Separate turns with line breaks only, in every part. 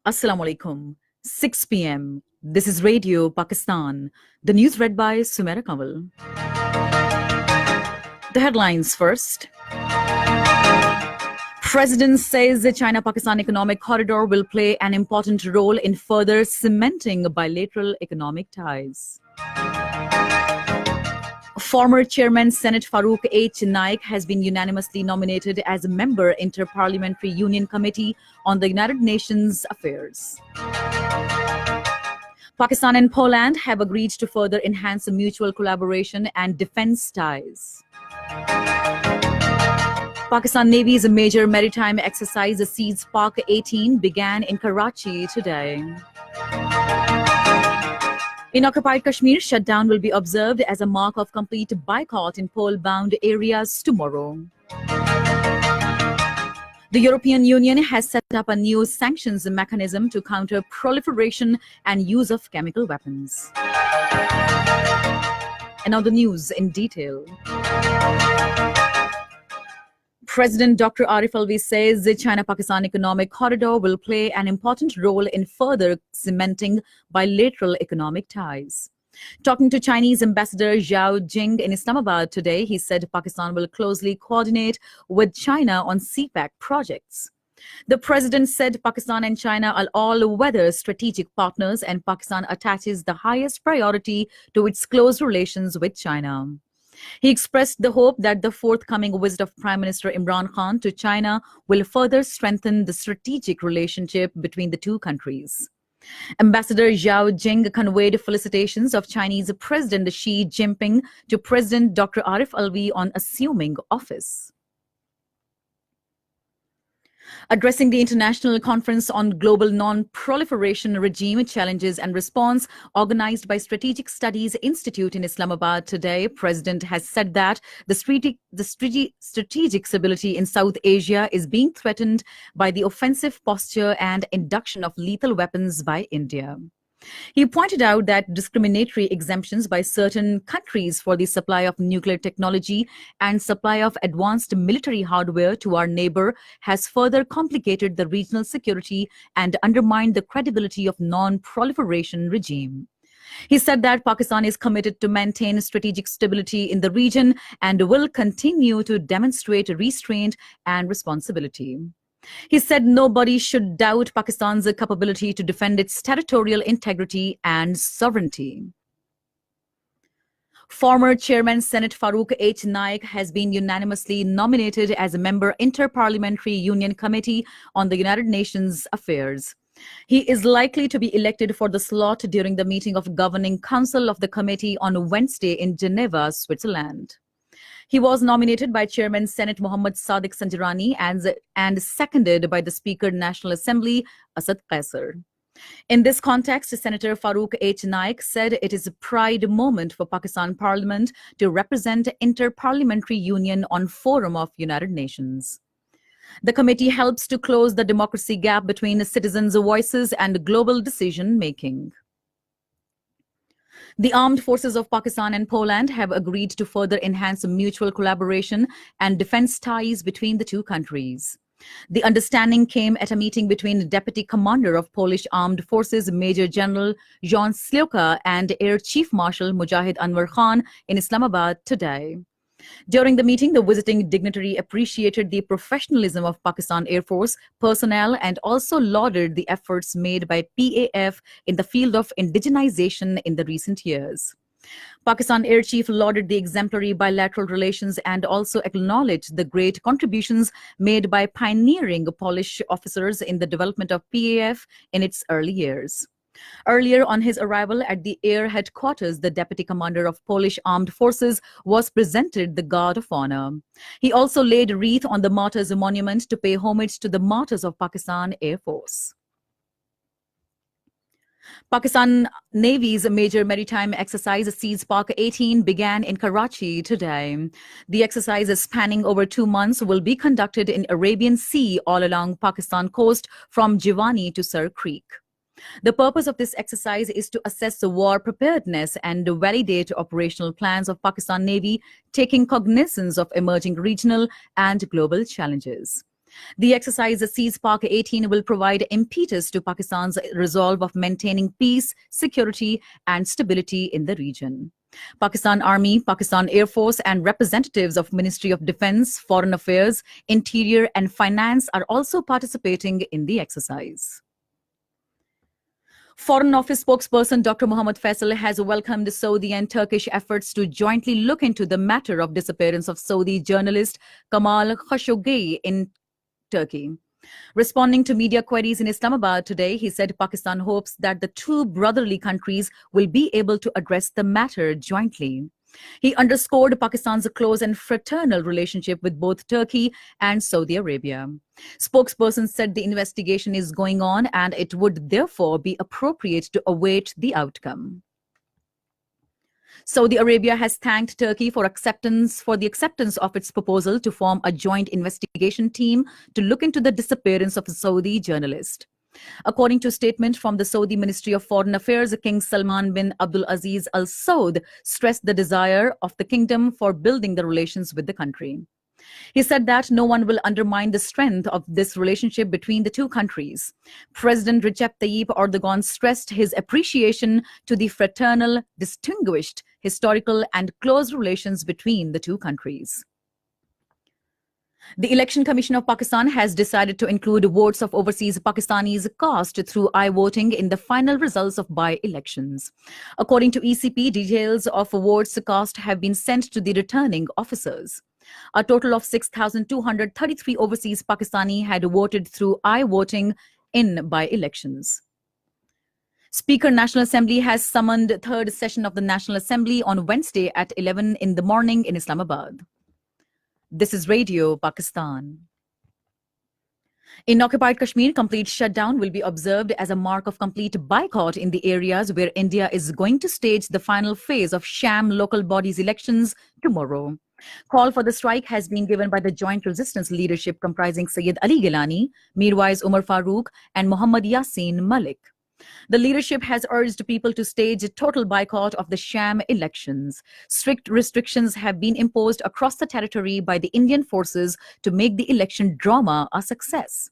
Assalamu alaikum. 6 p.m. This is Radio Pakistan. The news read by Sumaira Kamal. The headlines first. President says the China-Pakistan economic corridor will play an important role in further cementing bilateral economic ties. Former Chairman Senate Farooq H. Naik has been unanimously nominated as a member Inter-Parliamentary Union Committee on the United Nations Affairs. Pakistan and Poland have agreed to further enhance mutual collaboration and defense ties. Pakistan Navy's major maritime exercise, the Seas Park 18, began in Karachi today. In occupied Kashmir, shutdown will be observed as a mark of complete boycott in poll-bound areas tomorrow. The European Union has set up a new sanctions mechanism to counter proliferation and use of chemical weapons. And now the news in detail. President Dr. Arif Alvi says the China-Pakistan economic corridor will play an important role in further cementing bilateral economic ties. Talking to Chinese Ambassador Zhao Jing in Islamabad today, he said Pakistan will closely coordinate with China on CPEC projects. The president said Pakistan and China are all-weather strategic partners and Pakistan attaches the highest priority to its close relations with China. He expressed the hope that the forthcoming visit of Prime Minister Imran Khan to China will further strengthen the strategic relationship between the two countries. Ambassador Zhao Jing conveyed felicitations of Chinese President Xi Jinping to President Dr. Arif Alvi on assuming office. Addressing the International Conference on Global Non-Proliferation Regime Challenges and Response, organized by Strategic Studies Institute in Islamabad today, President has said that the strategic stability in South Asia is being threatened by the offensive posture and induction of lethal weapons by India. He pointed out that discriminatory exemptions by certain countries for the supply of nuclear technology and supply of advanced military hardware to our neighbor has further complicated the regional security and undermined the credibility of non-proliferation regime. He said that Pakistan is committed to maintain strategic stability in the region and will continue to demonstrate restraint and responsibility. He said nobody should doubt Pakistan's capability to defend its territorial integrity and sovereignty. Former Chairman Senate Farooq H. Naik has been unanimously nominated as a member Inter-Parliamentary Union Committee on the United Nations Affairs. He is likely to be elected for the slot during the meeting of Governing Council of the committee on Wednesday in Geneva, Switzerland. He was nominated by Chairman Senate Mohammad Sadiq Sanjarani and seconded by the Speaker National Assembly Asad Qaisar. In this context, Senator Farooq H. Naik said it is a pride moment for Pakistan Parliament to represent Inter-Parliamentary Union on Forum of United Nations. The committee helps to close the democracy gap between citizens' voices and global decision-making. The armed forces of Pakistan and Poland have agreed to further enhance mutual collaboration and defense ties between the two countries. The understanding came at a meeting between Deputy Commander of Polish Armed Forces Major General Jan Slioka and Air Chief Marshal Mujahid Anwar Khan in Islamabad today. During the meeting, the visiting dignitary appreciated the professionalism of Pakistan Air Force personnel and also lauded the efforts made by PAF in the field of indigenization in the recent years. Pakistan Air Chief lauded the exemplary bilateral relations and also acknowledged the great contributions made by pioneering Polish officers in the development of PAF in its early years. Earlier on his arrival at the air headquarters, the Deputy Commander of Polish Armed Forces was presented the Guard of Honor. He also laid a wreath on the Martyrs' Monument to pay homage to the martyrs of Pakistan Air Force. Pakistan Navy's major maritime exercise, Seas Park 18, began in Karachi today. The exercise, spanning over 2 months, will be conducted in Arabian Sea all along Pakistan coast from Jiwani to Sur Creek. The purpose of this exercise is to assess the war preparedness and validate operational plans of Pakistan Navy, taking cognizance of emerging regional and global challenges. The exercise Cease Pak 18 will provide impetus to Pakistan's resolve of maintaining peace, security, and stability in the region. Pakistan Army, Pakistan Air Force, and representatives of Ministry of Defense, Foreign Affairs, Interior, and Finance are also participating in the exercise. Foreign Office spokesperson Dr. Mohammed Faisal has welcomed Saudi and Turkish efforts to jointly look into the matter of disappearance of Saudi journalist Kamal Khashoggi in Turkey. Responding to media queries in Islamabad today, he said Pakistan hopes that the two brotherly countries will be able to address the matter jointly. He underscored Pakistan's close and fraternal relationship with both Turkey and Saudi Arabia. Spokesperson said the investigation is going on and it would therefore be appropriate to await the outcome. Saudi Arabia has thanked Turkey for the acceptance of its proposal to form a joint investigation team to look into the disappearance of a Saudi journalist. According to a statement from the Saudi Ministry of Foreign Affairs, King Salman bin Abdul Aziz Al Saud stressed the desire of the kingdom for building the relations with the country. He said that no one will undermine the strength of this relationship between the two countries. President Recep Tayyip Erdogan stressed his appreciation to the fraternal, distinguished, historical, and close relations between the two countries. The Election Commission of Pakistan has decided to include votes of overseas Pakistanis cast through i-voting in the final results of by-elections. According to ECP, details of votes cast have been sent to the returning officers. A total of 6,233 overseas Pakistani had voted through i-voting in by-elections. Speaker National Assembly has summoned third session of the National Assembly on Wednesday at 11 in the morning in Islamabad. This is Radio Pakistan. In occupied Kashmir, complete shutdown will be observed as a mark of complete boycott in the areas where India is going to stage the final phase of sham local bodies elections tomorrow. Call for the strike has been given by the joint resistance leadership comprising Sayyid Ali Gilani, Mirwais Umar Farooq, and Muhammad Yasin Malik. The leadership has urged people to stage a total boycott of the sham elections. Strict restrictions have been imposed across the territory by the Indian forces to make the election drama a success.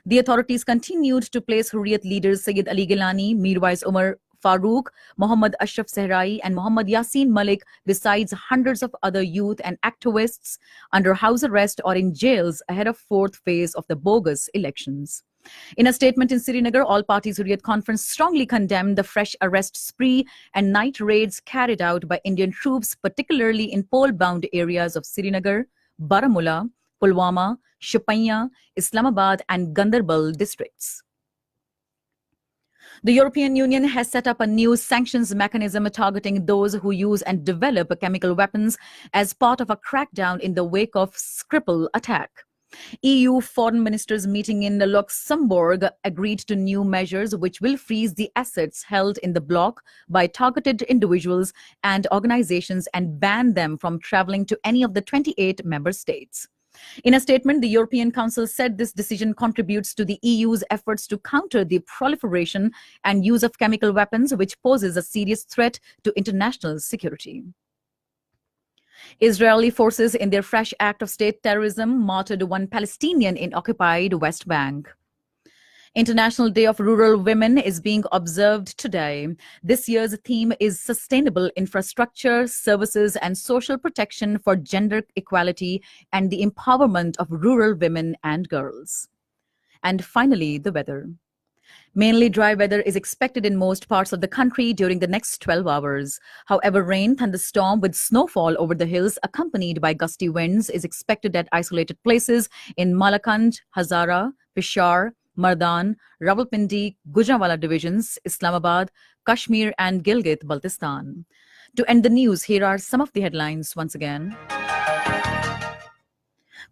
The authorities continued to place Hurriyat leaders Sayyid Ali Gilani, Mirwais Umar Farooq, Muhammad Ashraf Sehrai, and Muhammad Yasin Malik, besides hundreds of other youth and activists, under house arrest or in jails ahead of fourth phase of the bogus elections. In a statement in Srinagar, all parties Hurriyat Conference strongly condemned the fresh arrest spree and night raids carried out by Indian troops, particularly in poll-bound areas of Srinagar, Baramulla, Pulwama, Shopaiya, Islamabad, and Gandarbal districts. The European Union has set up a new sanctions mechanism targeting those who use and develop chemical weapons as part of a crackdown in the wake of Skripal attack. EU foreign ministers meeting in Luxembourg agreed to new measures which will freeze the assets held in the bloc by targeted individuals and organizations and ban them from traveling to any of the 28 member states. In a statement, the European Council said this decision contributes to the EU's efforts to counter the proliferation and use of chemical weapons, which poses a serious threat to international security. Israeli forces, in their fresh act of state terrorism, martyred one Palestinian in occupied West Bank. International Day of Rural Women is being observed today. This year's theme is Sustainable Infrastructure, Services and Social Protection for Gender Equality and the Empowerment of Rural Women and Girls. And finally, the weather. Mainly dry weather is expected in most parts of the country during the next 12 hours. However, rain, thunderstorm with snowfall over the hills accompanied by gusty winds is expected at isolated places in Malakand, Hazara, Peshawar, Mardan, Rawalpindi, Gujranwala divisions, Islamabad, Kashmir and Gilgit-Baltistan. To end the news, here are some of the headlines once again.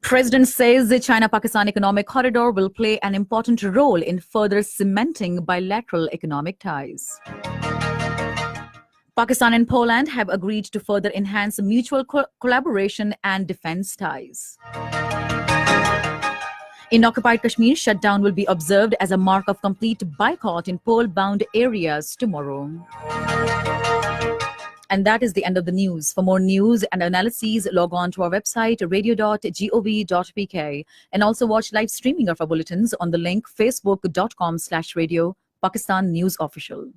President says the China-Pakistan economic corridor will play an important role in further cementing bilateral economic ties. Pakistan and Poland have agreed to further enhance mutual collaboration and defense ties. In occupied Kashmir, shutdown will be observed as a mark of complete boycott in poll-bound areas tomorrow. And that is the end of the news. For more news and analyses, log on to our website, radio.gov.pk, and also watch live streaming of our bulletins on the link facebook.com/radio Pakistan News Official.